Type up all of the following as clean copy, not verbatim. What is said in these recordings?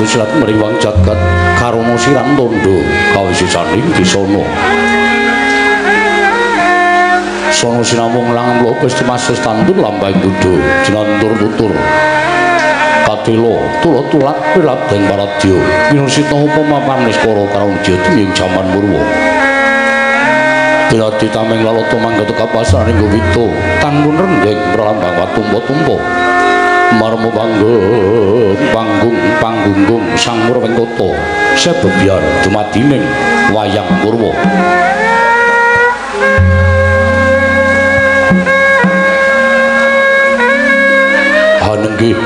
Silat meriwang jagat karono sirang tondo kawisisaning disono sono sinamung langan lopes dimases tandur lambai budo jinantur tutur katilo tulo tulat pilat dan baratio minusito pemapanis koro karong jati yang jaman murwo bila ditameng laloto manggato kapasan yang gobito tangun rendeng berlambang watumbo-tumbo marmo panggung sang murwengkoto sebebian dumadining wayang purwa hanenggih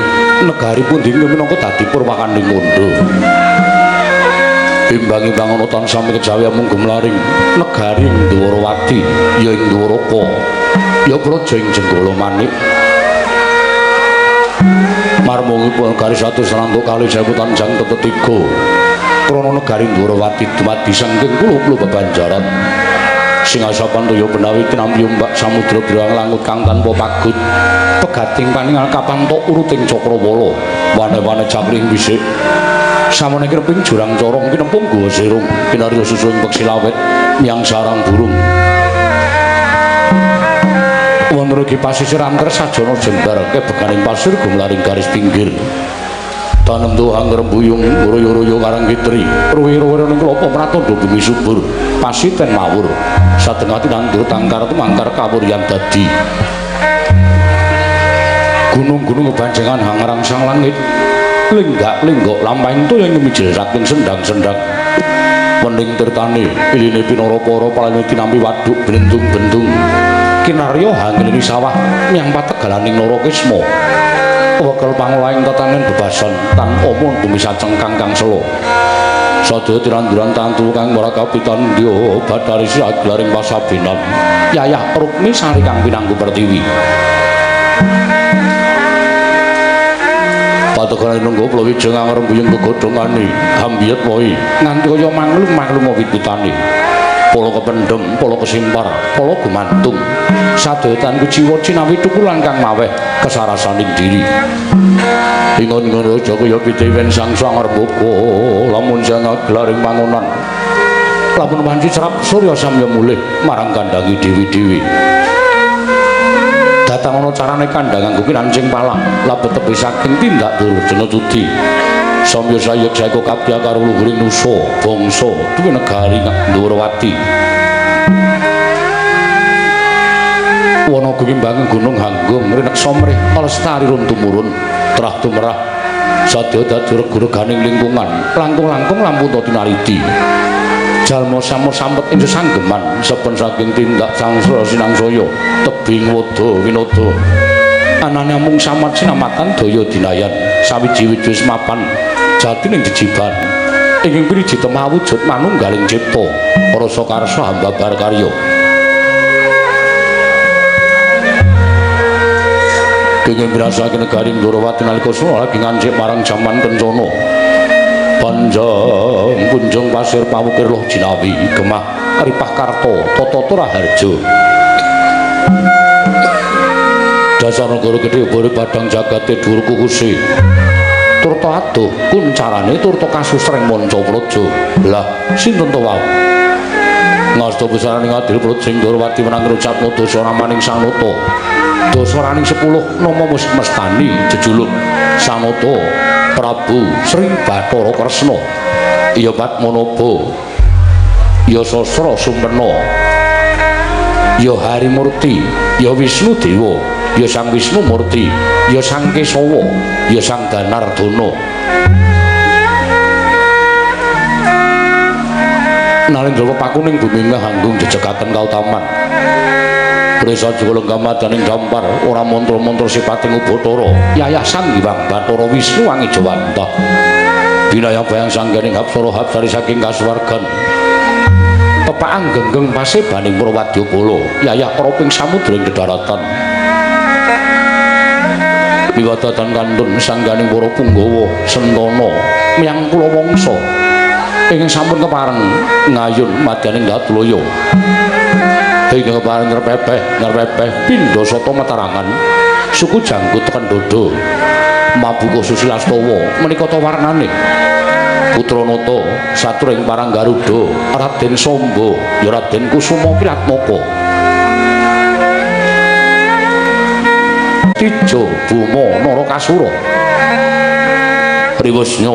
negari pundi minangka dadi purwakaning mondo imbang-imbang ana tansah kejawi mung gemlaring negari Dwarawati ya ing Dwaraka ya praja ing Jenggala Manik marmungipun kari 100 kali 1000 tanjang tetetiga krana negari Dwarawati dumadi saking pulo-pulo bebanjaran singasapan toya benawi tinampi mbak samudra biruang langut kang tanpa pagut pegating paningal kapantok uruting cakrawala wane-wane capring wisik samana kreping jurang corong kinempung gawa sirung kinarya susuing peksi lawet miang sarang burung wonten ugi pasisir angker sajana jembar kebeganing pasir gumlaring garis pinggir tanem tuang rembuyung royo-royo karang kitri ruwi-ruwi ning klopo pratandha bumi subur pasiten mawur satengah tinandur tangkar tumangkar kawuryan dadi gunung-gunung kebanjengan hangrang sang langit lenggak-lenggok lampahing toya nyemijil saking sendang-sendang wening tirtane iline pinara-para paling tinampi waduk bendung-bendung kinarya hangleni sawah nyang pategalaning Narakisma wekel pangolahing tatanen bebasan tan omon bumi sacengkang kang selo sadaya tiranduran tantu kang ora kapitan ndya bathari saglaring pasabenan yayah rukmi sari kang pinangku pertiwi pategane nunggu plawijeng ngrembuyung gegodhongane ambiyet wae nganti kaya manglung-manglung wit-witane polo kependem, polo kesimpar, polo gumantung sadetan kujiwa cinawi tukulan kang maweh kesarasaning diri ingon-ingon raja kaya pitewen sang Sangarbaka lamun sang aglaring pangonan lamun wanci cerap surya samya mulih marang kandhangi dewi-dewi datang ana carane kandhang nganggo kinancing palang labet tepi saking tindak durjana tudi samya sayek saeka kabya karo luhuring nusa bangsa duwe negari Dwarawati wana gumimbang gunung hanggung rinek somrih lestari rum tumurun trah tumrah sadya dadi regu-reganing lingkungan langkung-langkung lampun tinariti jalma sampet ing sesanggeman saben saking tindak sangsara sinangsaya tebing wada winada anane mung samad sinamatan daya dinayan sawiji-wiji wis mapan jati ning jejiban ingkang piriji temawujud manunggaling cipta rasa karsa hamba barkarya kenging mirasake negaring Ndorowati nalika sura lagi ngancik marang jaman kencana panjang kunjung pasir pawukir loh jinawi gemah ripah karto toto raharjo dasar negara gedhe bore padang jagate dhuwur kukusi turta adoh kuncarane turta kasusreng manca praja lah sinten to wae ngasta besaraning adil perut sing Ndorowati menang ngucapno dosa ramaning Sang Nata dosa raning 10 nama mestani jejuluk Sang Nata Prabu Sri Bathara Kresna ya Padmanaba ya Sasra Sumpena ya Harimurti ya Wisnu Dewa ya Sang Wisnu Murti ya Sang Kesawa ya Sang Danardana naling drawa pakuning bumi nganggung jejegaken kautaman Prisa Jogolong gamadaning dampar ora mantra-mantra sipating Ubathara yayah Sang Hyang Bathara Wisnu Angijawanta binaya bayang sangganing Apsara Hapsari saking kasuwargan pepaang genggeng pasebaning Prawadyabala yayah kroping samudra ing daratan miwadatan kantun sangganing para Punggawa Sentana miyang kula wangsa ingkang sampun kepareng ngayun madyaning Datulaya ingkang kepareng ngrepepeh pindha sata Matarangan suku Janggut Kendhada Mabuka Susilastawa menika ta warnane Putra Nata satring parang Garuda Raden Samba ya Raden Kusuma Kiratmaka Tijo Buma Narakasura Riwasnya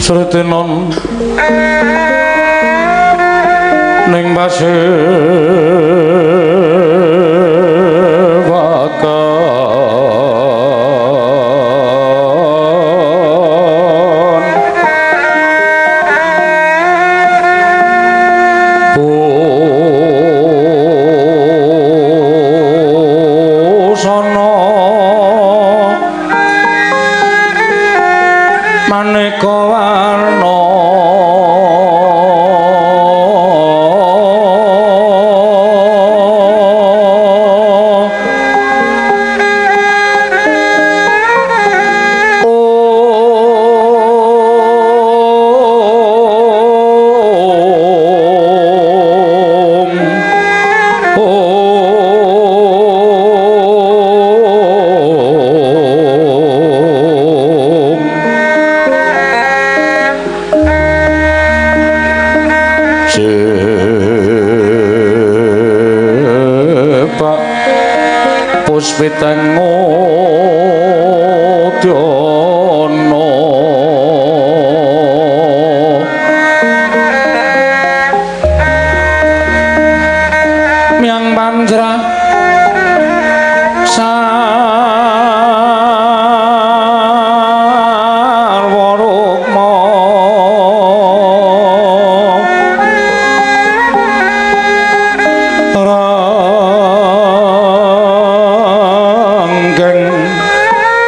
Sretinon ning pasir Puspiteng Udyono Miang Panjra Sarwarukma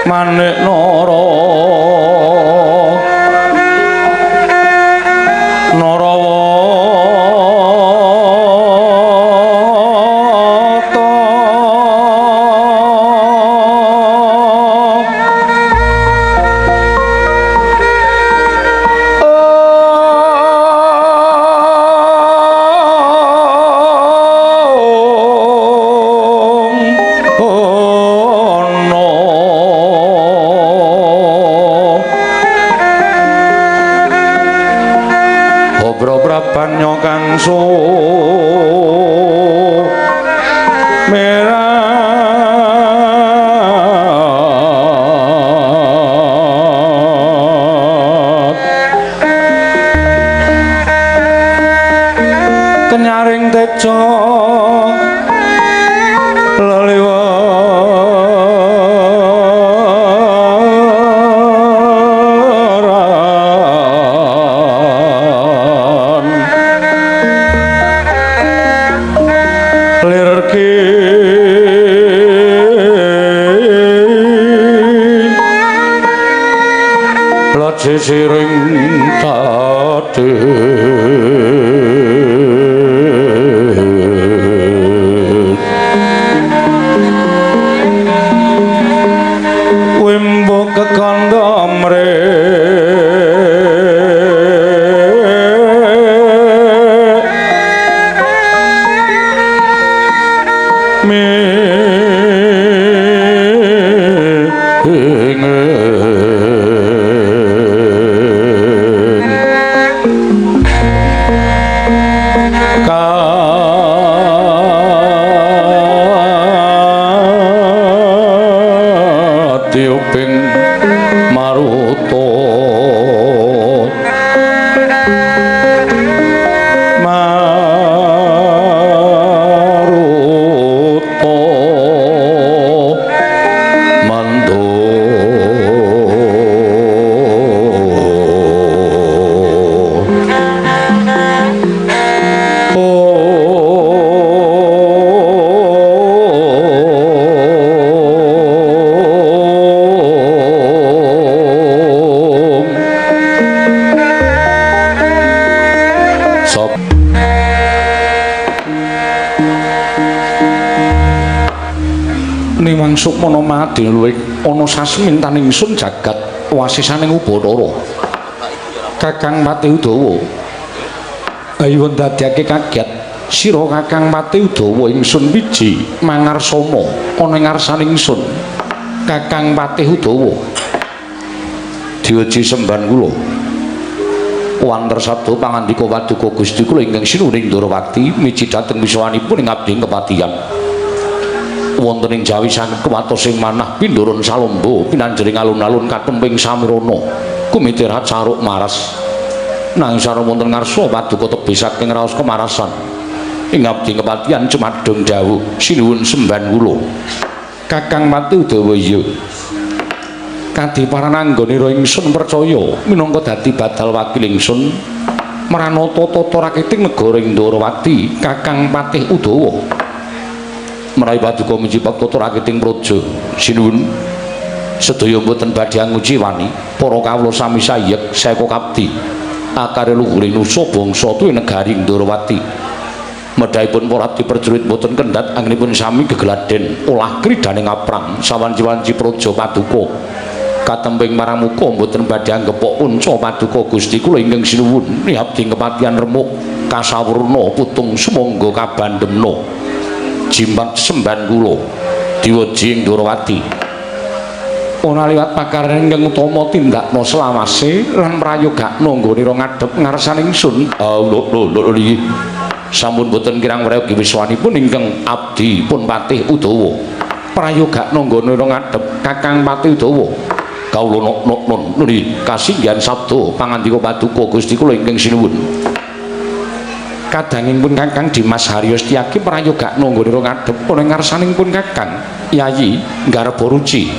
Manik Nara Narawata Banyo kang sumerat kenyaring tejo sisiring tade wimbo kekandha Tiuping Maruta Mando Niwang Sukmana Madi luwih ana sasmintaning ingsun jagat wasisaning Ubathara Kakang Pati Udawa ayo ndadekake kaget sira Kakang Pati Udawa ingsun wiji mangarsana ana ing ngarsaning ingsun Kakang Pati Udawa diweji semban kula wanter sabda pangandika paduka Gusti kula ingkang sinuhing Ndarawati miji dhateng wiswanipun ing abdi kepatihan wonten ing Jawi saged kewatosing manah pindharan salomba pinanjering alun-alun katemping samirana kumitirat saruk maras nanging sareng wonten ngarsa paduka tebih saking raos kemarasan ing abdi kepatihan cumadung dawuh sinuwun semban kula Kakang Pati Udawa iya kadiparan anggonira ingsun percaya minangka dadi badal wakil ingsun maranata tata rakiting negara ing Ndarawati Kakang Patih Udawa menawi paduka mijipak tata rakiting praja sinuwun sedaya mboten badhe nguji wani para kawula sami sayek seka kapti akare luhuring nusa bangsa tuwi negari Ndarawati medhaipun para abdi prajurit mboten kendhat anggenipun sami gegeladen olah kridaning aprang sawanci-wanci praja paduka katembing marang muka mboten badhe anggepok unca paduka Gusti kula ingkang sinuwun abdi kepatihan remuk kasawurna putung sumangga kabandhemna jimat semban kula diweji ing Ndarawati ana liwat pakaryan ingkang utama tindakna selawase lan prayogakna nggonira ngadhep ngarsaning ingsun lho sampun boten kirang wreogi wiswanipun ingkang abdi pun Patih Udawa prayogakna nggonira ngadhep Kakang Patih Udawa kawula nuli kasinggihan sabda pangandika paduka Gusti kula ingkang sinuwun kadangipun Kakang Dimas Haryo Setyaki prayogakna nggonira ngadhep ana ngarsanipun Kakang Yayi Garba Ruci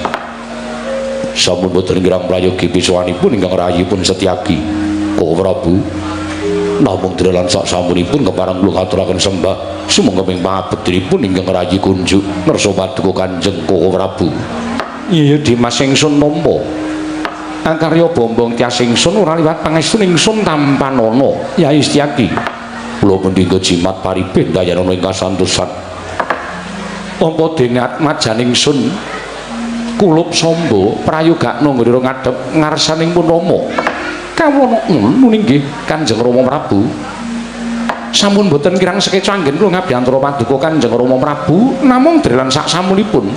sampun boten kirang prayogi wiswanipun ingkang rayipun Setyaki Koko Prabu namung dalan sak sampunipun kepareng kula aturaken sembah sumangga ping pangabektinipun ingkang rayi kunjuk nersa paduka Kanjeng Koko Prabu iya Dimas ingsun nampa akarya bombong tias ingsun ora liwat pangestu ingsun tampanana Yayi Setyaki kula pendika jimat paribeh dayanana ing kasantosan apa dene atmajan ingsun kulup samba prayogakna nggira ngadhep ngarsanipun Rama kawula nuning nggih Kanjeng Rama Prabu sampun boten kirang sekeca anggen kula ngabdi antara paduka Kanjeng Rama Prabu namung dalan sak samunipun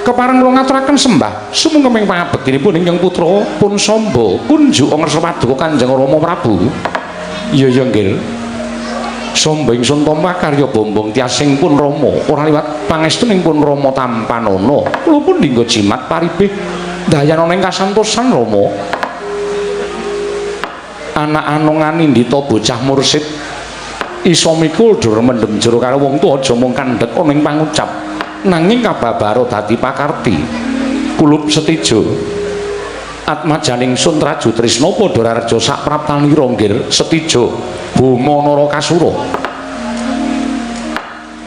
kepareng kula ngaturaken sembah sumangga ping pangabektinipun ingkang putra pun Samba kunjuk ngarsa paduka Kanjeng Rama Prabu iya nggih Samba ingsun tampa karya bombong tiasing pun Rama ora liwat pangestuning pun Rama tampanana kula pun dinggo jimat paribeh dayanana ing kasantosan Rama anak anongan indita bocah mursid isa mikul dur mendem jero karo wong tuwa aja mung kandhek ana ing pangucap nanging kababaro dadi pakarti kulup setijo atmajaning sun Traju Trisna padha rareja sak praptanira nggir setijo Boma Narakasura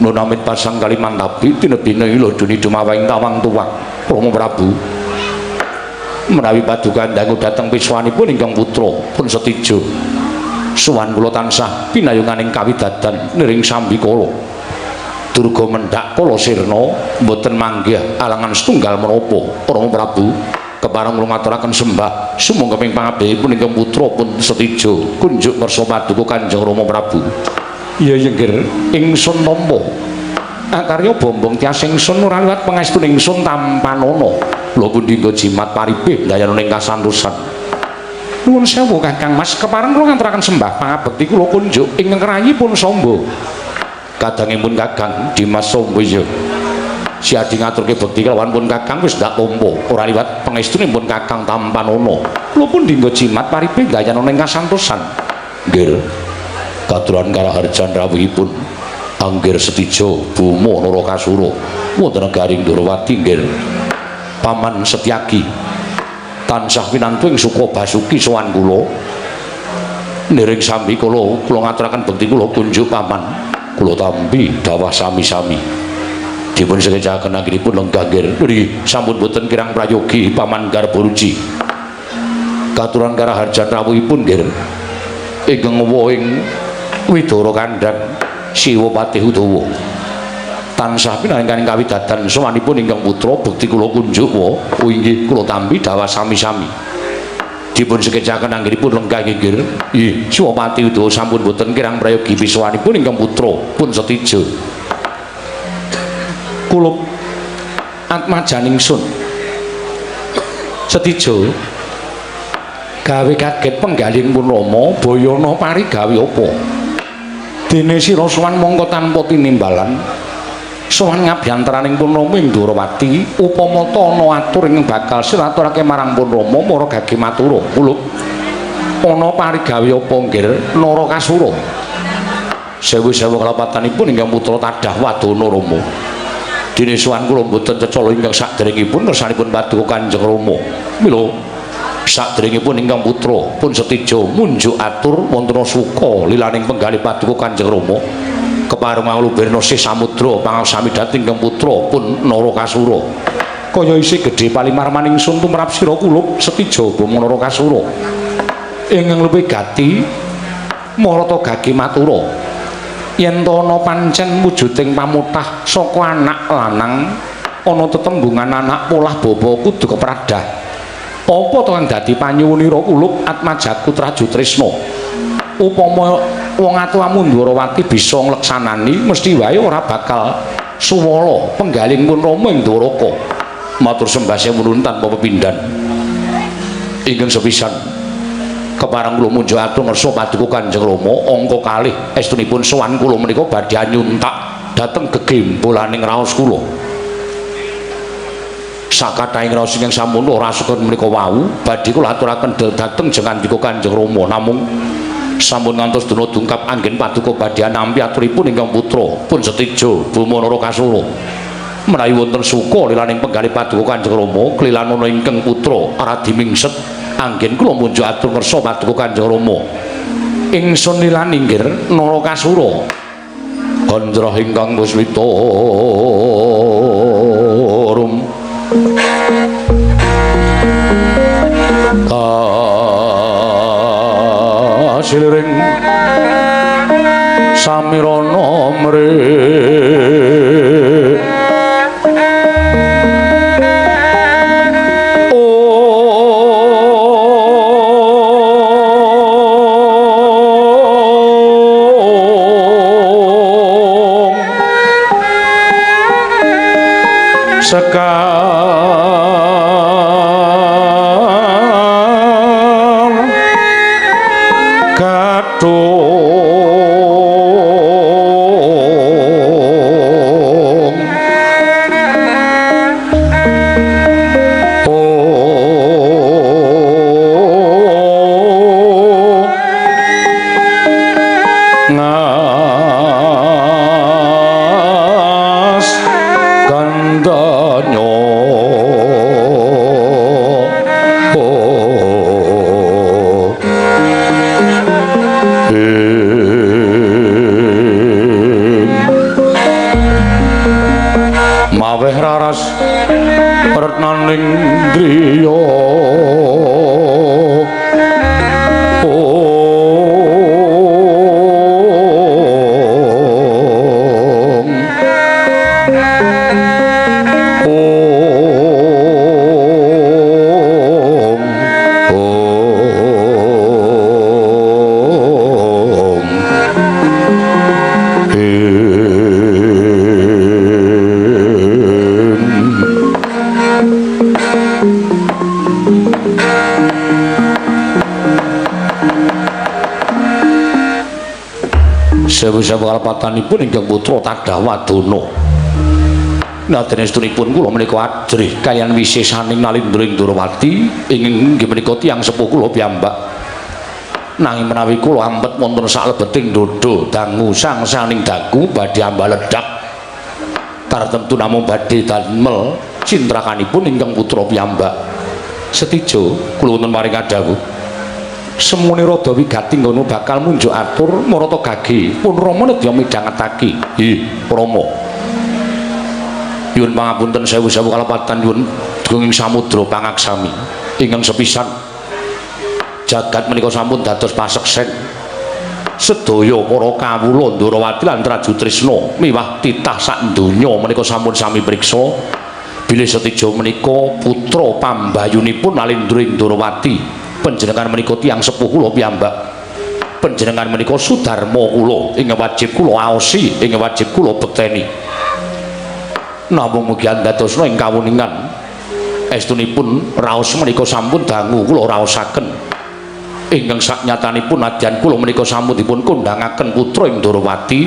nunamit pasang kalimantabi tinebina ilo duni dumawing tawang tuwang Rama Prabu menawi paduka dangu dhateng wiswanipun ingkang putra pun Setijo suwan kula tansah pinayunganing kawidadan niring sambikala durga mendhak kala sirna mboten manggih alangan setunggal menapa Rama Prabu kepareng kula ngaturaken sembah sumangga ping pangabehipun ingkang putra pun Setijo kunjuk ngarsa paduka Kanjeng Rama Prabu iya yenggir ingsun nampa akarya bombong tias ingsun ora liwat pangestuning ingsun tampanana lho pundi nggo jimat paribeh dayanana ing kasantosan nuwun sewu Kakang Mas kepareng kula ngaturaken sembah pangabekti kula kunjuk ing ngrayipun Samba kadangipun Kakang Dimas Samba iya siadi ngaturke bekti kelawan pun Kakang wis dak tampa ora liwat pangestunipun Kakang tampanana kula pun dinggo jimat paribeh dayanana ing kasantosan nggih katuran karaharjan rawuhipun Anggir Setijo Boma Narakasura wonten negaring Ndarawati nggih Paman Setyaki tansah pinantu ing suka basuki sowan kula niring sambikala kula ngaturaken bekti kula kunjuk paman kula tampi dawah sami-sami dipun sekecaken anggenipun lenggah nggih niki sampun boten kirang prayogi Paman Garba Ruci katuran karaharjan rawuhipun nggih ingkang wing Widara Kandhang Siwa Patih Udawa tansah pinanganing kawidadan sawanipun ingkang putra bekti kula kunjuk inggih kula tampi dawah sami-sami dipun sekecaken anggenipun lenggah nggih nggih Siwa Patih Udawa sampun boten kirang prayogi wiswanipun ingkang putra pun Setijo kula atmajaning sun Setijo gawe kaget penggalin pun Rama bayana parigawe apa dene sira sowan mongko tanpa tinimbalan sowan ngabiyantaraning Pun Rama ing Ndorowati upama ta ana atur ing bakal siraturake marang Pun Rama mara gage matura kula ana parigawe apa nggir Narakasura sewu-sewu kalapatanipun ingkang putra Tadah Wadana Rama dene sowan kula mboten cecala ingkang saderengipun kersanipun paduka Kanjeng Rama mila saderengipun ingkang putra pun Setija munjuk atur wonten suka lilaning penggalih paduka Kanjeng Rama kepareng nglubirna sih samudra pangasami dhateng ingkang putra pun Narakasura kaya isih gedhe palimarmaning sun tumrap sira kula Setija Bama Narakasura ingkang luwih gati marata gage matura yen to ana pancen wujuding pamutah saka anak lanang ana tetembungan anak polah bapa kudu kepradah apa to kang dadi panyuwunira kula Atmajaku Traju Trisna upama wong atuwamu Ndorowati bisa ngleksanani mesti wae ora bakal suwala penggaling Pun Rama ing Dwaraka matur sembah sewu tanpa pepindhan ingkang sepisan kepareng kula munjuk atur ngersa paduka Kanjeng Rama angka kalih estunipun sowan kula menika badhe nyuntak dhateng gegembolaning raos kula sakathahing raos ingkang sampun ora sukun menika wau badhe kula aturaken dhateng jengandika Kanjeng Rama namung sampun ngantos dina dungkap anggen paduka badhe nampi aturipun ingkang putra pun Setija Bama Narakasura menawi wonten suka lilaning penggalih paduka Kanjeng Rama klilan ana ingkang putra Aradi Mingset anggen kula munjuk atur ngersa paduka Kanjeng Rama ingsun lilan inggir Narakasura Gandra ingkang musmita rum kasiring samirana mrih sekal kadung ngas gandanya maweh raras retnaning driya sewu-sewu kalepatanipun ingkang putra Tadah Wadana nadyan estunipun kula menika ajrih kaliyan wisesaning Nalindra ing Ndorowati inggih menika tiyang sepuh kula piyambak nanging menawi kula ampet wonten saklebeting dada dangu sang-saning dagu badhe ambaledak tartemtu namung badhe damel cintrakanipun ingkang putra piyambak Setija kula wonten maring kadhawuh semune rada wigati ngono bakal munjuk atur marata gage Pun Rama nedya midhangetake Rama nyuwun pangapunten sewu-sewu kalepatan nyuwun duging samudra pangaksami ingkang sepisan jagat menika sampun dados paseksen sedaya para kawula Ndorowati lan Traju Trisna miwah titah sak donya menika sampun sami priksa bilih Setija menika putra pambayunipun Nalindra ing Ndorowati panjenengan menika tiyang sepuh kula piyambak panjenengan menika sudarma kula ing wajib kula aosi ing wajib kula bekteni namung mugi andadosna ing kawuningan estunipun raos menika sampun dangu kula raosaken ingkang saknyatanipun nadyan kula menika sampun dipun kondhangaken putra ing Ndorowati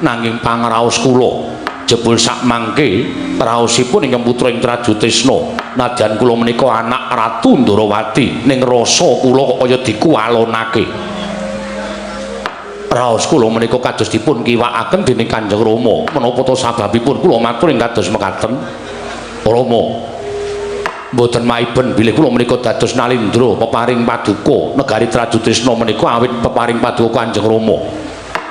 nanging pangraos kula jebul sak mangke raosipun ingkang putra ing Trajutrisna nadyan kula menika anak Ratu Ndrawati ning rasa kula kok kaya dikualonake raos kula menika kados dipun kiwakaken dening Kanjeng Rama menapa to sababipun kula matur ing kados mekaten Rama mboten maiben bilih kula menika dados Nalindra peparing paduka negari Trajutrisna menika awit peparing paduka Kanjeng Rama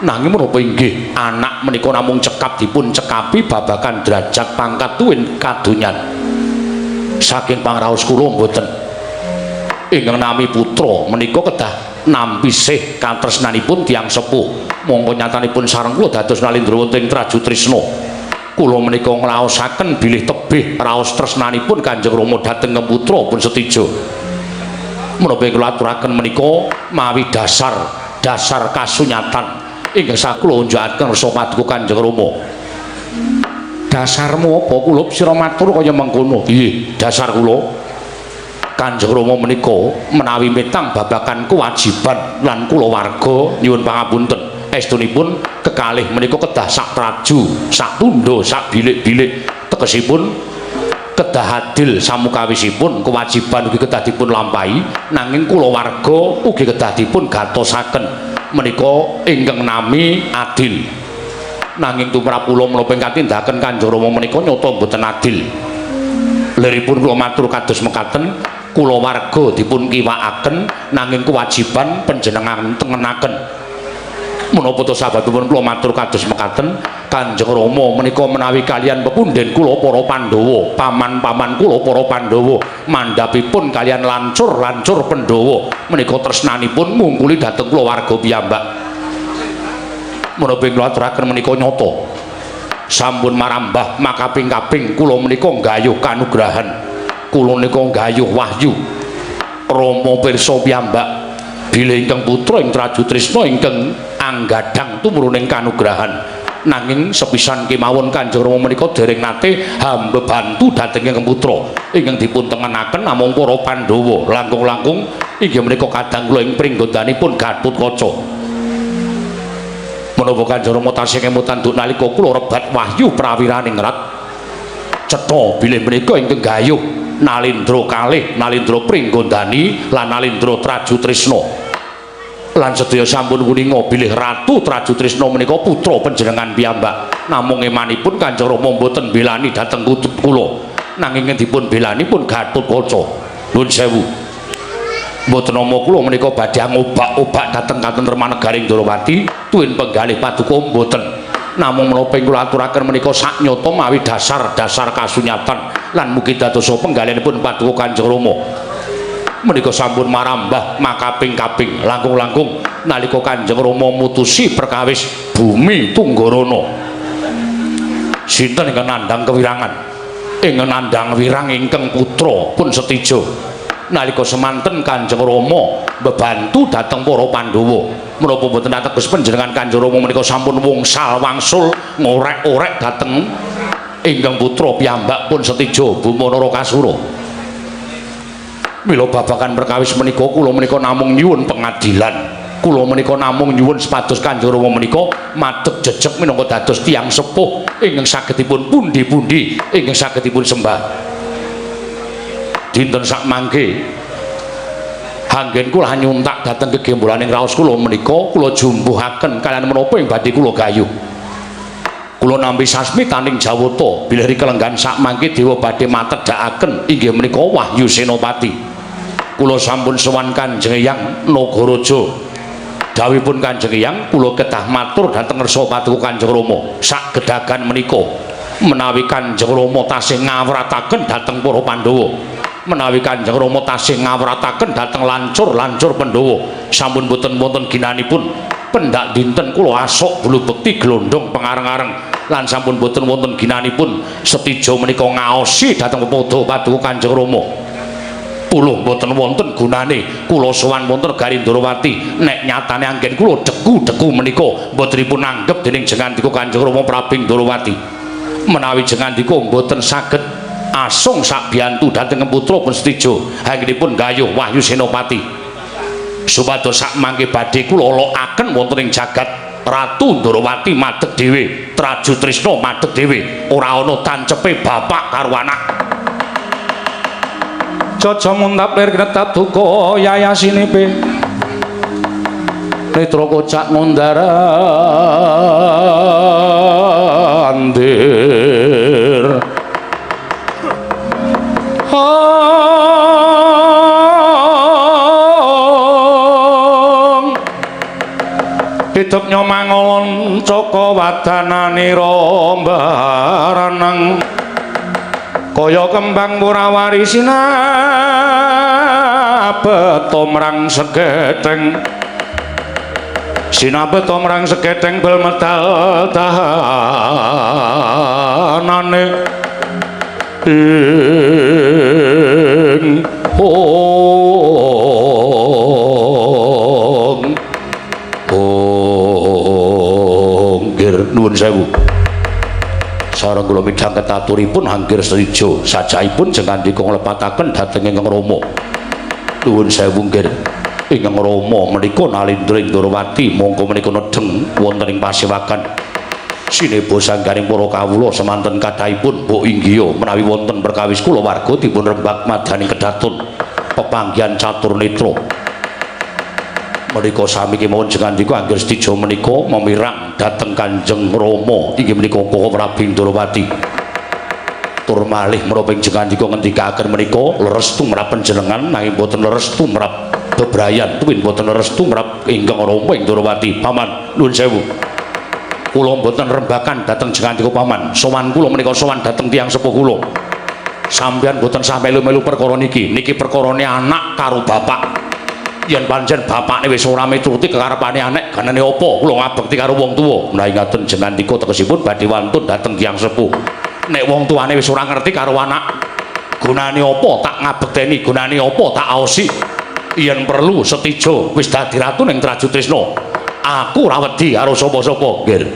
nanging menapa inggih anak menika namung cekap dipun cekapi babagan derajat pangkat tuwin kadonyan saking pangraos kula mboten ingkang nami putra menika kedah nampi sih katresnanipun tiyang sepuh monggo nyatanipun sareng kula dados Nalindra wonten Trajutrisna kula menika ngraosaken bilih tebih raos tresnanipun Kanjeng Rama dhateng putra pun Setija menapa kula aturaken menika mawi dasar kasunyatan ingkang sakula unjukaken rasa paduka Kanjeng Rama. Dasarmu apa kula sira matur kaya mengkono? Nggih, dasar kula Kanjeng Rama menika menawi metang babagan kewajiban lan kula warga nyuwun pangapunten estunipun kekalih menika kedah sak traju, sak tundha, sak bilik-bilik tegesipun kedah adil samukawisipun kewajiban ugi kedah dipun lampahi nanging kula warga ugi kedah dipun gatosaken menika ingkang nami adil nanging tumrap kula menapa ingkang tindakan Kanjeng Rama menika nyata mboten adil liripun kula matur kados mekaten kula warga dipun kiwakaken nanging kewajiban panjenengan tengenaken menapa to sababipun kula matur kados mekaten Kanjeng Rama menika menawi kalian pepundhen kula para Pandhawa paman-paman kula para Pandhawa mandhapipun kalian lancur Pandhawa menika tresnanipun mungkuli dhateng kula warga piyambak menapa kula aturaken menika nyata sampun marambah makaping-kaping kula menika nggayuh kanugrahan kula menika nggayuh wahyu Rama pirsa piyambak bilih ingkang putra ing Trajutrisna ingkang anggadhang tumruning kanugrahan nanging sepisan kemawon Kanjeng Rama menika dereng nate hambebantu dhateng ingkang putra ingkang dipun tengenaken namung para Pandhawa langkung-langkung inggih menika kadang kula ing pringgondanipun Gatotkaca menapa Kanjeng Rama tasih kemutan duk nalika kula rebat wahyu prawiraning rat cetha bilih menika ingkang gayuh Nalindra kalih Nalindra Pringgondani lan Nalindra Trajutrisna lan sedaya sampun kuninga bilih Ratu Trajutrisna menika putra panjenengan piyambak namung emanipun Kanjeng Rama mboten belani dhateng kula nanging dipun belani pun Gatotkaca nuwun sewu mboten nama kula menika badhe ngobak-obak dhateng katentreman negaring Ndrawati tuwin penggalih paduka mboten namung menapa kula aturaken menika saknyata mawi dasar kasunyatan lan mugi dadosa penggalihipun paduka Kanjeng Rama menika sampun marambah makaping-kaping langkung-langkung nalika Kanjeng Rama mutusi perkawis Bumi Tunggarana sinten ingkang nandhang kewirangan ingkang nandhang wirang ingkang putra pun Setija nalika semanten Kanjeng Rama bebantu dhateng para Pandhawa menapa boten ateges panjenengan Kanjeng Rama menika sampun wangsul ngorek-orek dhateng ingkang putra piyambak pun Setija Buma Narakasura mila babagan perkawis menika kula menika namung nyuwun pengadilan kula menika namung nyuwun sepados Kanjeng Rama menika madhep jejeg minangka dados tiyang sepuh ingkang saged dipun pundi-pundi ingkang saged dipun sembah dinten sak mangke anggen kula nyuntak dhateng gegembolaning raos kula menika kula jumbuhaken kalian menapa ing badhe kula gayuh kula nampi sasmitaning Jawata bilih rikelenggan sak mangke dewa badhe matedhakaken inggih menika Wahyu Senopati kula sampun sowan Kanjeng Hyang Nagaraja dawuhipun Kanjeng Hyang kula kedah matur dhateng ngarsa paduka Kanjeng Rama sak gedhagan menika menawi Kanjeng Rama tasih ngawrataken dhateng para Pandhawa menawi Kanjeng Rama tasih ngawrataken dhateng lancur Pandhawa sampun boten wonten ginanipun pendak dinten kula asok bulu bekti glondong pengareng-areng lan sampun boten wonten ginanipun Setija menika ngaosi dhateng paduka Kanjeng Rama kula mboten wonten gunane kula sowan wonten negari Ndrawati nek nyatane anggen kula deku menika mboten dipun anggep dening jengandika Kanjeng Rama Prabing Ndrawati menawi jengandika mboten saged asung sak biyantu dhateng putra pun Setija anggenipun gayuh Wahyu Senopati supados sak mangke badhe kula lokaken wonten ing jagat Ratu Ndrawati madeg dhewe, Traju Trisna madeg dhewe, ora ana tancepe bapak karo anak. Jaja muntap lir gnetap duka yayasinipe. Netra kocak ngondarandir. Hidup nyomangolon caka wadananira mbaranang kaya kembang murawari sinabet tomrang segedeng bel medal tahanane ing nuwun sewu. Sareng kula midhang ketaturipun hanggir setuju sajaipun jengandika nglepataken dhateng Ingkang Rama. Nuwun sewu nggih. Ingkang Rama menika nalindring Ndrawati mongko menika nedheng wonten ing pasewakan. Sinebo sanggaring para kawula semanten kathahipun mbok inggih menawi wonten perkawis kula warga dipun rembag madani kedatun pepanggihan catur netra. Menika sami kemawon jengandika anggir sedaya menika memirang dhateng Kanjeng Rama inggih menika Koko Prabu Ndrawati. Tur malih menapa jengandika ngendikaken menika leres tumrap panjenengan nanging boten leres tumrap bebrayan tuwin boten leres tumrap Ingkang Rama ing Ndrawati. Paman nuwun sewu. Kula boten rembakan dhateng jengandika paman. Sowan kula menika sowan dhateng tiyang sepuh kula. Sampeyan boten sah melu-melu perkara niki. Niki perkarane anak karo bapak. Yen pancen bapakne wis ora mituruti kekarepane anak, ganane apa kula ngabekti karo wong tuwa. Menawi ngaten jengandika tegesipun badhe wantun dhateng tiyang sepuh. Nek wong tuane wis ora ngerti karo anak, gunane apa tak ngabekteni, gunane apa tak aosi. Yen perlu setijo wis dadi ratu ning Traju Trisna. Aku ora wedi karo sapa-sapa, nggih.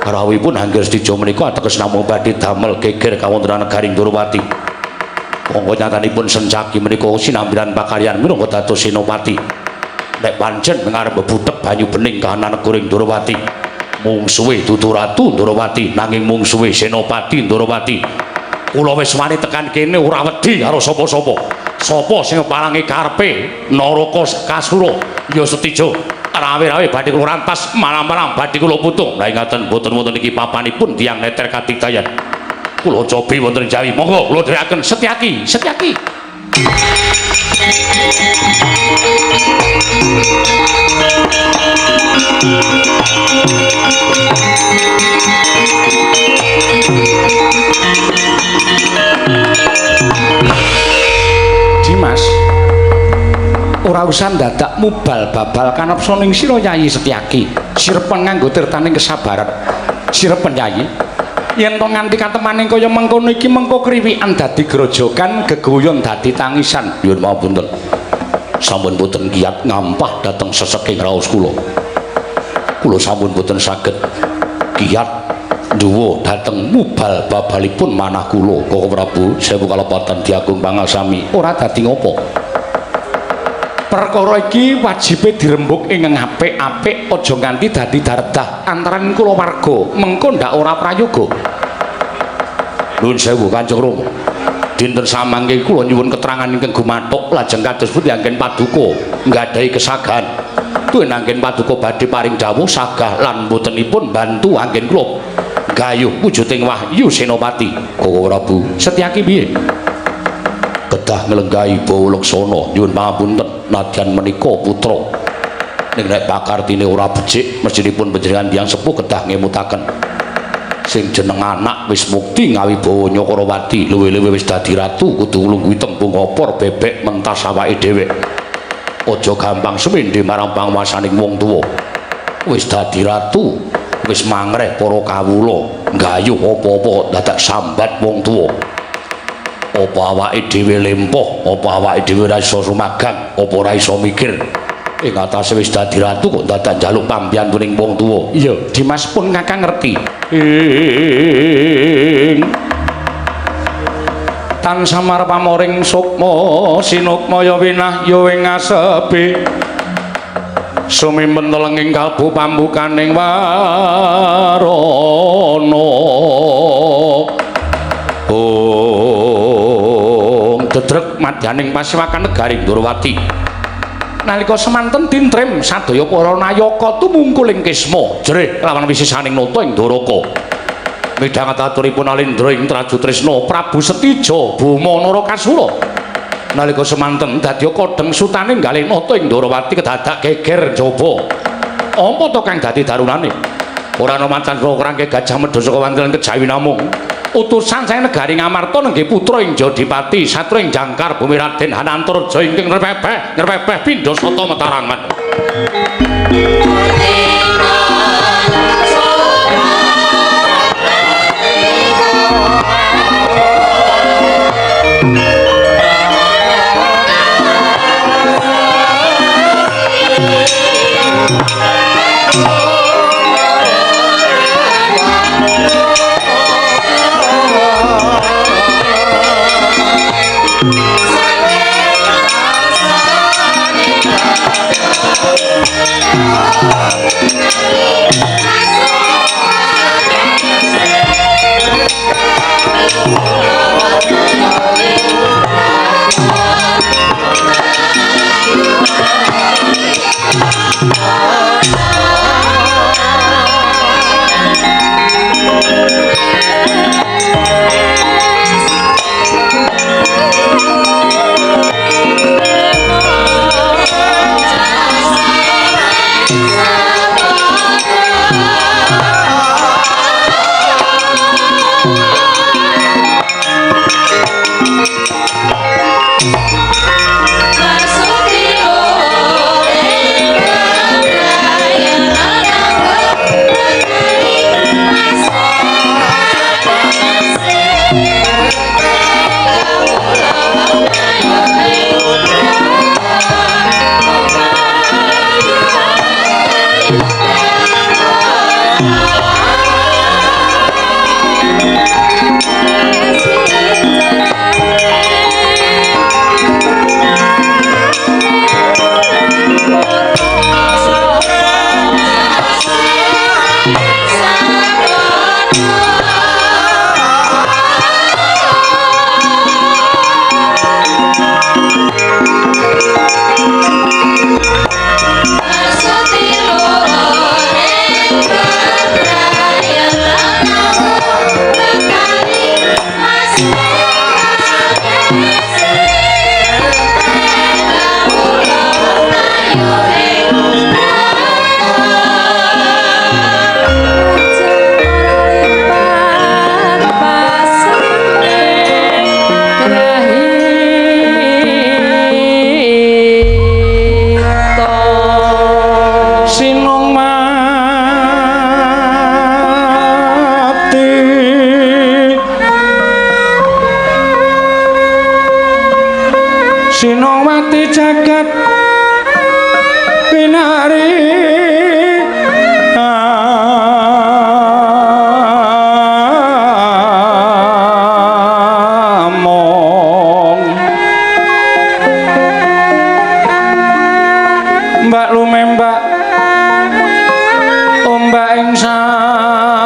Rawuhipun anggere setijo menika ateges namung badhe damel geger kawontenan negaring Ndrawati. Monggo nyatanipun sencaki menika sinambiran pakaryan minangka dados senopati. Nek pancen ngarep bebutek banyu bening kahanan negoring Ndrawati. Mungsuhe dudu Ratu Ndrawati nanging mungsuhe senopati Ndrawati. Kula wis wani tekan kene ora wedi karo sapa-sapa. Sapa sing parangi karepe Naraka Kasura ya setijo. Rawe-rawe badhe kula rantas malam-malam badhe kula putung. Lah ngaten boten wonten iki papanipun tiyang neter katigdayan. Kula cobi wonten Jawi. Monggo kula dherekaken Setyaki. Dimas, ora usah dadak mubal babal kanepsa ning sira Yayi Setyaki. Sirepen nganggo tirtaning kesabaran. Sirepen Yayi. Yen to nganti katemaning kaya mengkono iki mengko kriwikan dadi grojogan, geguyon dadi tangisan. Nyuwun pamunten. Sampun boten kiyat ngampah dhateng seseking raos kula. Kula sampun boten saged kiyat nduwa dhateng mubal babalipun manah kula. Koko Prabu sewu kalepatan diagung pangasami. Ora dadi ngopo. Perkara iki wajibe dirembuk ing apik-apik aja nganti dadi daredah antaraning kula warga. Mengko ndak ora prayoga. Nuwun sewu Kanjeng Rama. Dinten samangke kula nyuwun keterangan ingkang gumathuk lajeng kados pundi anggen paduka nggadahi kesagahan. Tuwin anggen paduka badhe paring dawuh sagah lan botenipun bantu anggen kula gayuh wujuding wahyu senopati. Koko Prabu Setyaki piye? Kedah nglenggahi Bawa Laksana nyuwun pangapunten nadyan menika putra ning nek pakartine ora becik mestinipun panjenengan tiyang sepuh kedah ngemutaken sing jeneng anak wis mukti ngawi Bawa Nyakrawati luwe-luwe wis dadi ratu kudu nglungguhi tembung opor bebek mentas awake dhewe aja gampang semendhe marang panguwasaning wong tuwa wis dadi ratu wis mangreh para kawula nggayuh apa-apa dadak sambat wong tuwa. Apa awake dhewe lempoh, apa awake dhewe ora iso rumagang, apa ora iso mikir. Ing atase wis dadi ratu kok dadak njaluk pambiyantuning wong tuwa. Iya, Dimas pun kakang ngerti. Tan samar pamor. Sukma sinukmaya winah ya ing ngasepe sumimpun telenging kalbu pambukaning warana dedreg madyaning pasiwakan negari Ndrawati nalika semanten dintrem sadaya para nayaka tumungkul ing Kisma jerih lawan wisisaning nata ing Dwaraka midhanget aturipun Alendra ing Traju Trisna Prabu Setija Bama Narakasura nalika semanten dadya kodheng sutaning galih nata ing Ndrawati kedadak geger jaba apa to kang dadi darunane ora ana macan krangke Gajah Medha saka wonten Kejawi namung utusan saking negari Ngamarta nenggih putra ing Jodipati satra ing Jangkar Bumi Raden Hanantarja ingkang ngrepepeh pindha sata Matarangan Sinowati jagat pinari among mbak lumembak ombak ing samudra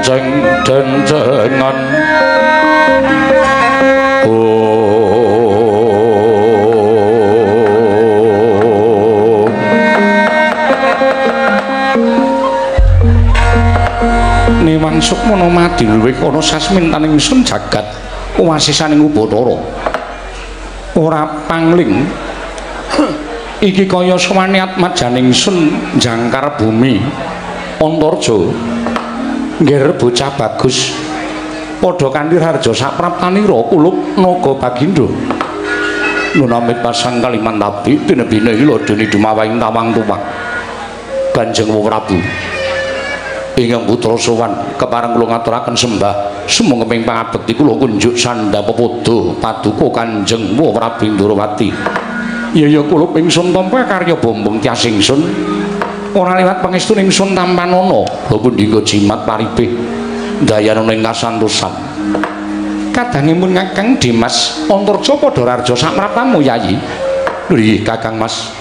dencengan Niwang Sukmana madi luwih ana sasmintaning sun jagat wasisaning Ubatara ora pangling iki kaya swaniat majaning sun jangkar bumi Antarja ngger bocah bagus padha kanthi harja sapraptanira kuluk naga Bagindo nunamit pasang kaliman tapi tinebine ilo dini dumawaing tawang tuwak Kanjeng Prabu ingkang putra sowan kepareng kula ngaturaken sembah sumangga ping pangabekti kula kunjuk sandha pepodo paduka Kanjeng Prabu Ndrawati ya kula pingsun tampa karya bombong tias ingsun ora liwat pangestu ingsun tampanana lha pundika jimat paribeh dayana ing kasantosan kadangipun Kakang Dimas Antarja padha rarja sapratamu yayi nggih Kakang Mas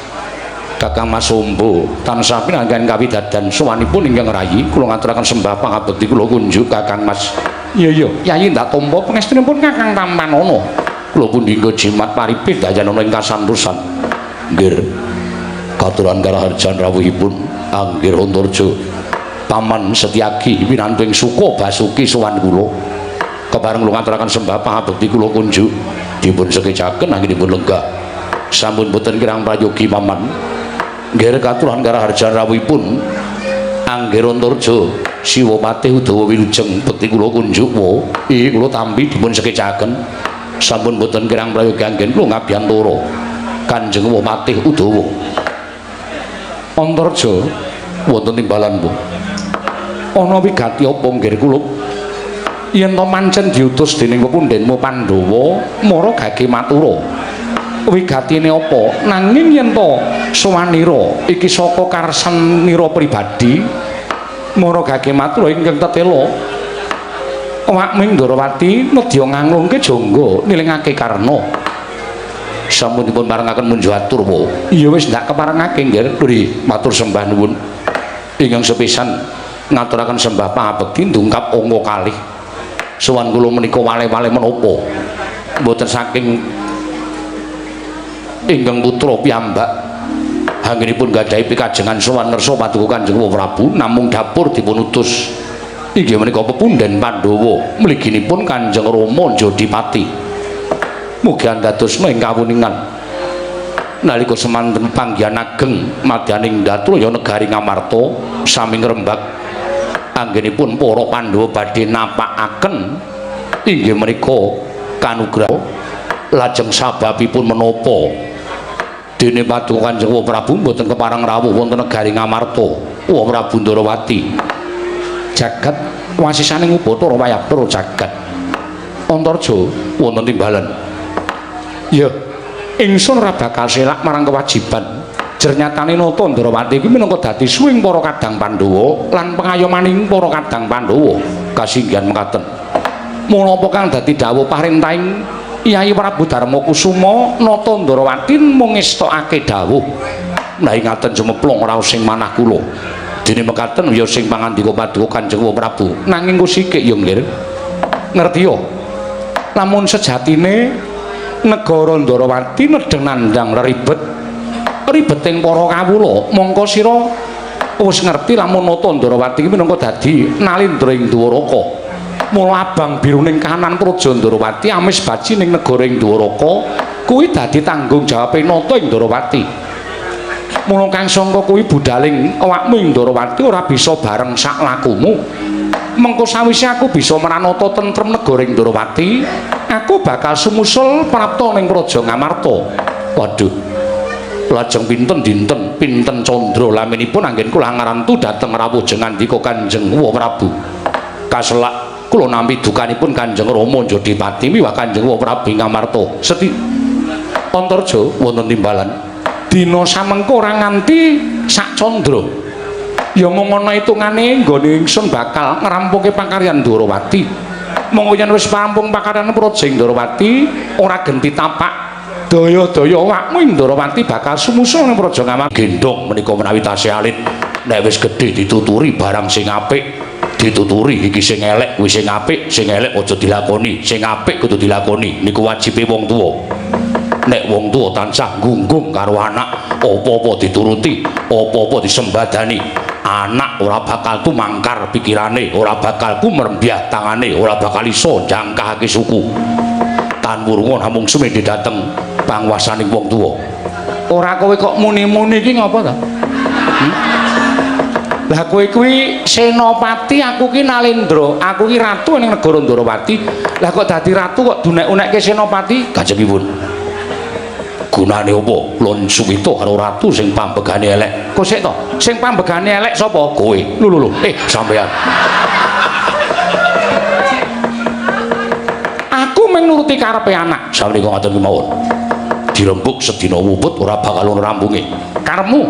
Ombo tansah pinanggan kawidadan sowanipun ingkang rayi kula ngaturaken sembah pangabekti kula kunjuk Kakang Mas iya yayi ndak tampa pangestunipun Kakang Tampanana kula pundika jimat paribeh dayana ing kasantosan nggih katuran karaharjan rawuhipun Anggir Antarja Paman Setyaki pinantuing Suka Basuki sowan kula kepareng kula ngaturaken sembah pangabekti kula kunjuk dipun sekecaken anggenipun lenggah sampun boten kirang prayogi Paman nggih katuran karaharjan rawuhipun Anggir Antarja Siwa Patih Udawa Wilujeng bekti kula kunjuk kula tampi dipun sekecaken sampun boten kirang prayogi anggen kula ngabiyantara Kanjeng Patih Udawa Antarja wonten timbalan Bu ana wigati apa nggih kula yen to pancen diutus dening pepundhenmu Pandhawa mara gage matura wigatine apa nanging yen to sowanira iki saka karsanira pribadi mara gage matura ingkang tetela awakming Ndrawati nedya nganglungke jangga nilingake karna sampun dipun parengaken munjuk atur iya wis ndak keparengake nggih matur sembah nuwun ingkang sepisan ngaturaken sembah pangabekti ndungkap angka kalih sowan kula menika wale-wale menapa mboten saking ingkang putra piyambak anggenipun gadhahi pikajengan sowan ngersa paduka Kanjeng Prabu namung dapur dipun utus inggih menika pepundhen Pandhawa mliginipun Kanjeng Rama Jodipati mugi andadosna ing kawuningan nalika semanten panggihan ageng madyaning Datraya negari Ngamarta sami ngrembak anggenipun para Pandhawa badhe napakaken inggih menika kanugraha lajeng sababipun menapa dene paduka Kanjeng Prabu mboten kepareng rawuh wonten negari Ngamarta wa Prabu Ndrawati jagat wasisaning Ubatara Wayapura jagat Antarja wonten timbalan ya ingsun ora bakal selak marang kewajiban jernyatane nata Ndrawati iki minangka dadi suwing para kadang Pandhawa lan pengayomaning para kadang Pandhawa kasinggihan mekaten mula apa kang dadi dawuh parentahing Kyai Prabu Darmakusuma nata Ndrawati mung ngestokake dawuh menawi ngaten jumeplung raos sing manah kula dene mekaten ya sing pangandika paduka Kanjeng Prabu nanging kusik ya nggih ngerti ya lamun sejatine negara Ndrawati nedheng nandhang ribet ribeting para kawula mongko sira wis ngerti lamun nata Ndrawati iki minangka dadi nalindra ing Dwaraka mula abang biruning kahanan praja Ndrawati amis baji ning negara ing Dwaraka kuwi dadi tanggung jawabe nata ing Ndrawati mula kang sangka kuwi budaling awakmu ing Ndrawati ora bisa bareng sak lakumu mengko sawise aku bisa meranata tentrem negara ing Ndrawati aku bakal sumusul prapta ning praja Ngamarta waduh lajeng pinten dinten pinten candra laminipun anggen kula ngarantu dhateng rawuh jengandika Kanjeng Prabu kaselak kula nampi dukanipun Kanjeng Rama Jodipati miwah Kanjeng Prabu Ngamarta seti Antarja wonten timbalan dina samengko ora nganti sak candra ya mung ana hitungane nggone ingsun bakal ngrampunge pakaryan Ndrawati monggo yen wis rampung pakaryan praja Ndrawati ora genti tapak daya-daya awakmu ing Ndrawati bakal sumusul ning praja Ngamarta gendhong menika menawi tasih alit nek wis gedhe dituturi barang sing apik dituturi iki sing elek kuwi sing apik sing elek aja dilakoni sing apik kudu dilakoni niku wajibe wong tuwa nek wong tuwa tansah gunggung karo anak apa-apa dituruti apa-apa disembadani anak ora bakal tumangkar pikirane ora bakal kumrembyah tangane ora bakal iso jangkahake suku tan wurunga namung sumedhe dateng panguwasaning wong tuwa ora kowe kok muni-muni iki ngapa ta lah kowe kuwi senopati aku ki Nalendra aku ki ratu ning negara Ndrawati lah kok dadi ratu kok dunek-unekke senopati kajengipun gunane apa lon suwita karo ratu sing pambegane elek kok sik to sing pambegane elek sapa kowe lho sampean aku mung nuruti karepe anak sawenika ngoten mawon dirembuk sedina wuput ora bakal ono rampunge karepmu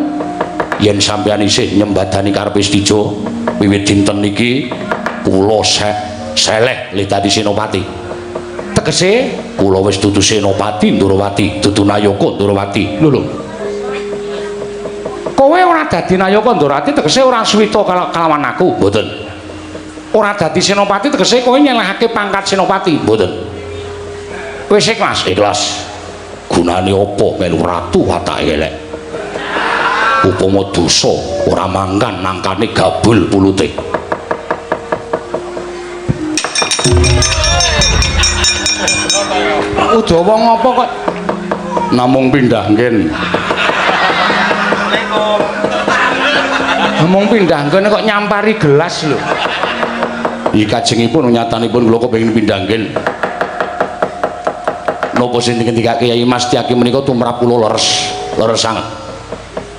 yen sampean isih nyembadani karepe Stijo wiwit dinten niki kula seleh Litadi Senopati tegese kula wis dudu Senopati Ndorowati dudu Nayaka Ndorowati lho kowe ora dadi Nayaka Ndorowati tegese ora suwita kalawan aku mboten ora dadi Senopati tegese kowe nyelehake pangkat Senopati mboten wis ikhlas gunane apa melu ratu watake elek upama dosa ora mangkan nangkane gabul pulute Udawa ngopo kok namung pindah nggen namung pindah nggen kok nyampari gelas lho iki kajengipun nyatanipun kula kepengin pindah nggen napa sing dikendikake Kyai Mas Tyaki menika tumrap kula leres sanget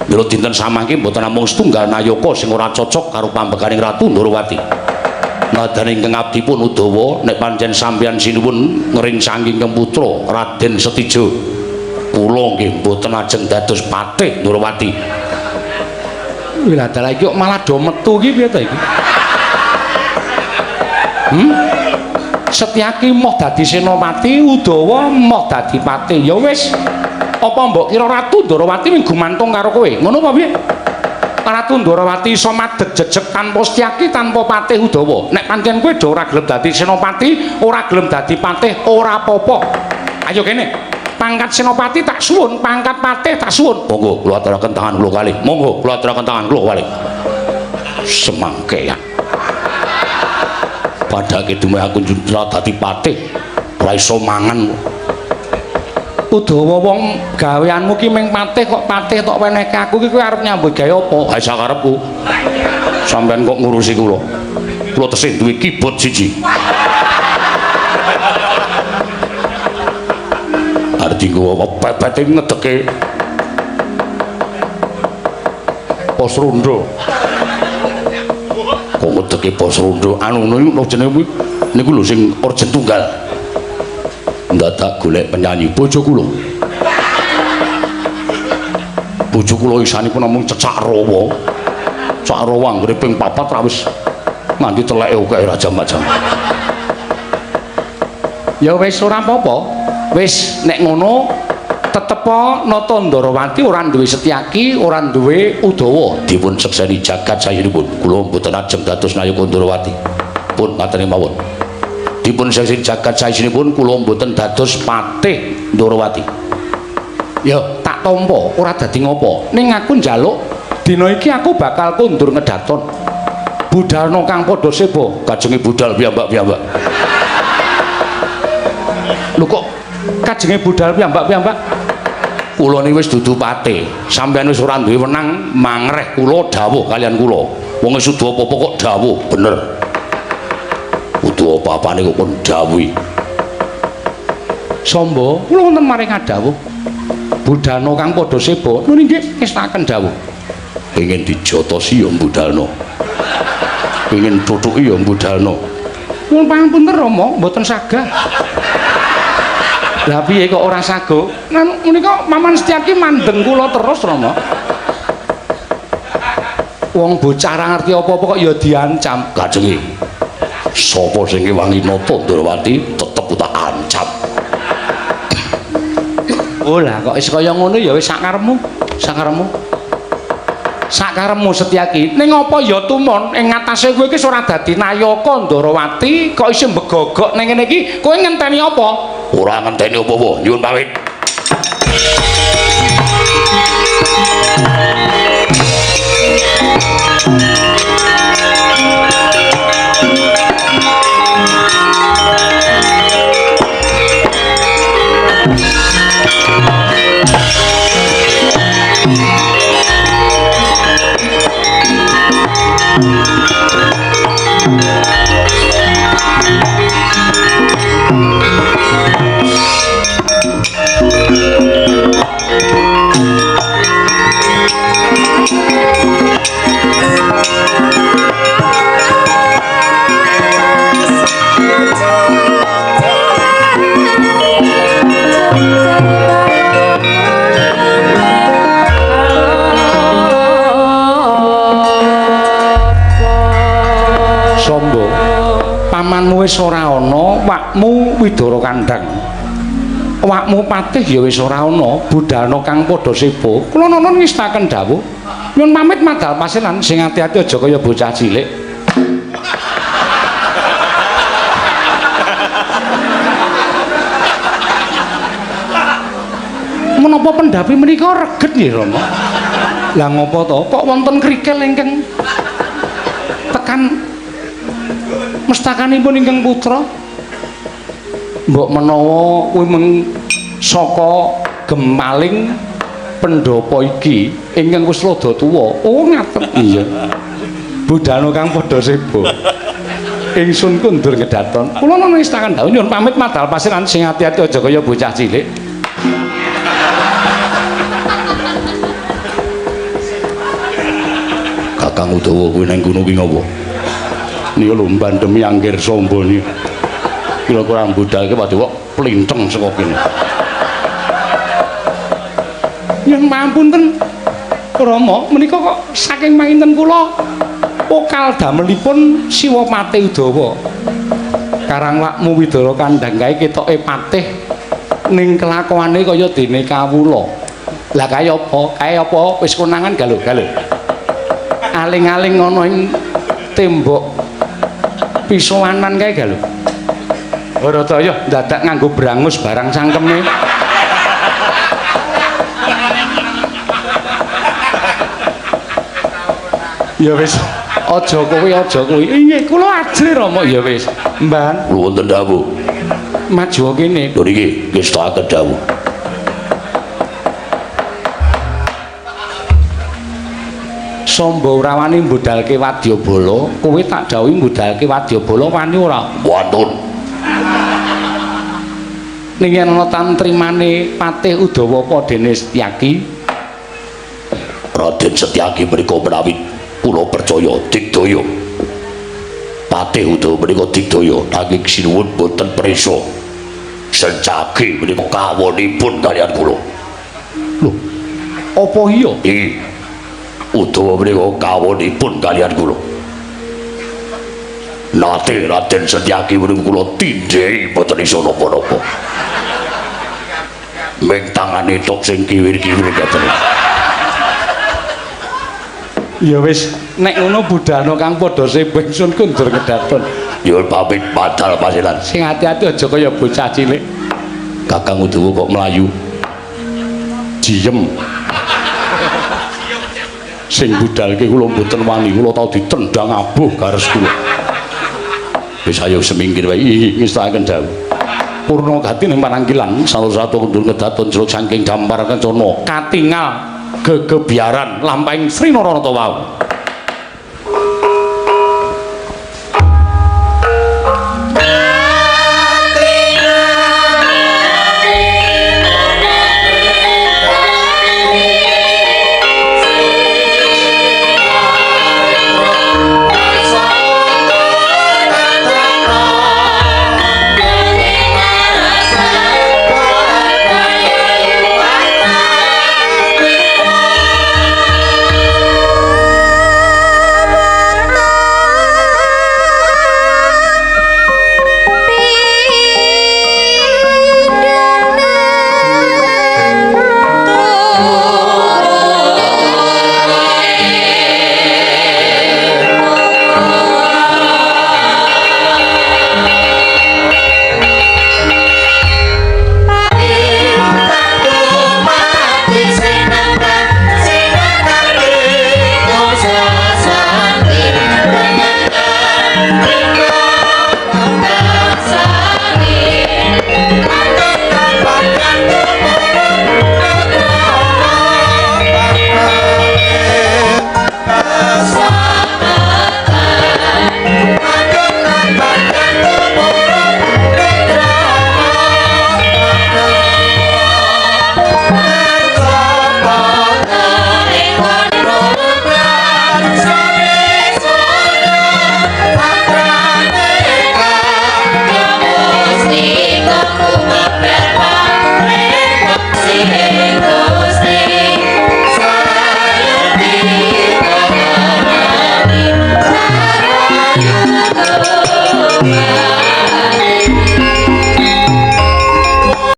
mila dinten samangke mboten namung setunggal Nayaka sing ora cocok karo pambekaning Ratu Ndorowati nadyan ingkang abdi pun Udawa nek pancen sampeyan sinuwun ngringsang ingkang putra Raden Setijo kula nggih mboten ajeng dados patih Ndorowati lha dalah iki kok malah do metu iki piye ta iki Setyaki moh dadi Senopati Udawa moh dadi patih ya wis apa mbok kira Ratu Ndorowati mung gumantung karo kowe ngono apa piye Ratu Ndorowati iso madeg jejeg tanpa Setyaki tanpa patih Udawa nek pancen kowe do ora gelem dadi Senopati ora gelem dadi patih ora apa-apa ayo kene pangkat Senopati tak suwun pangkat patih tak suwun monggo kula aturaken tangan kula kalih monggo kula aturaken tangan kula kalih semangkean padake dumeh aku dadi patih ora iso mangan Udawa wong gaweanmu ki ming patih kok patih tok wenehke aku ki kowe arep nyambut gawe apa ha sakarepku sampean kok ngurusi kula tesih duwe kibot siji arti gua pepete ngedeke pos rondo kok ngedeke pos rondo anu niku jenenge niku lho sing orjen tunggal ndadak golek penyanyi bojo kula isanipun namung cecak rawa anggere ping 4 ra wis nganti teleke oke ra jam-jam ya wis ora apa-apa wis nek ngono tetep nata Ndorowati ora duwe Setyaki ora duwe Udawa dipun sekseni jagat sayunipun kula mboten ajeng dados Nayaka Ndorowati pun ngaten mawon dipun sekseni jagat sayunipun kula mboten dados patih Ndorowati ya tak tampa ora dadi ngopo ning aku njaluk dina iki aku bakal kondur ngedaton budalna kang padha seba kajenge budal piyambak-piyambak lho kok kajenge budal piyambak-piyambak kula niki wis dudu patih sampeyan wis ora duwe wenang mangreh kula dawuh kalian kula wong wis dudu apa-apa kok dawuh bener kudu apa-apane kok kon dawuhi Samba kula wonten maring dawuh budalna kang padha seba nun nggih kestaken dawuh pengen dijotosi ya budalna pengen tutuki ya budalna wong pangapunten Rama mboten sagah lah piye kok ora sago menika Paman Setyaki mandeng kula terus Rama wong bocah ora ngerti apa-apa kok ya diancam kajenge sapa sing ngewangi nata Ndorowati tetep tak ancam oh lah kok wis kaya ngono ya wis sakarepmu Setyaki ning apa ya tumon ing ngatasé kowe iki ora dadi Nayaka Ndorowati kok isih mbegogok ning ngene iki kowe ngenteni apa ora ngenteni apa-apa nyuwun pamit wis ora ana wakmu Widara Kandhang. Wakmu Patih ya wis ora ana budalna kang padha seba. Kula nuwun ngestaken dawuh. Nyun pamit madal pasilan sing ati-ati aja kaya bocah cilik. Menapa pendhapi menika reget nggih Rama? Lah ngopo to? Kok wonten krikil ingkang tekan mestakanipun ingkang putra? Mbok menawa kuwi meng saka gemaling pendhapa iki ingkang wis rada tuwa. Oh ngaten. Iya. Budalna kang padha seba. Ingsun kundur kedaton. Kula nuwun ngestaken dawuh nyuwun pamit madal pasiran sing ati-ati aja kaya bocah cilik. Kakang Udawa kuwi nang kono ki ngopo? Nika lho mbandemi Anggir Samba niki. Kira-kira budalke padhe kok plinteng saka kene. Yen mampunten Rama menika kok saking manginten kula pokal damelipun Siwa Patih Udawa. Karang wakmu Widara Kandhang kae ketoke patih ning kelakuane kaya dene kawula. Lah kae apa? Kae apa wis konangan galuh-galuh. Aling-aling ana ing tembok pisowanan kae galuh. Ora ta ya dadak nganggo brangus barang sangkeme. Ya wis, aja kowe. Inggih, kula ajri Rama ya wis. Mban, wonten dawuh. Maju kene. Lho niki ngestakaken dawuh. Samba ora wani mbudalke wadyabala, kowe tak dawuhi mbudalke wadyabala wani ora? Wonten. Ning yen ana tantrimane Patih Udawa apa dene Setyaki? Raden Setyaki menika menawi kula percaya digdaya. Patih Udawa menika digdaya nanging sinuwun boten prisa. Setyaki menika kawonipun kaliyan kula. Lho, apa iya? Udawa menika kawonipun kaliyan kula. Nate Raden Setyaki menika kula tindhai boten isa napa-napa. Ming tangane tok sing kiwir-kiwir ngoten. Ya wis, nek ngono budalna kang padha seba ingsun kundur kedaton. Ya pamit madal pasilan. Sing ati-ati aja kaya bocah cilik. Kakang Udawa kok mlayu. Jiem. Sing budalke kula mboten wani, kula tau ditendang abuh gares kula. Wis ayo semingkir wae ngestakaken dawuh. Purna gati ning Parangkilan salah satu kundur kedaton jeluk saking dampar kencana katingal gegebiaran lampahing Sri Narayana wau.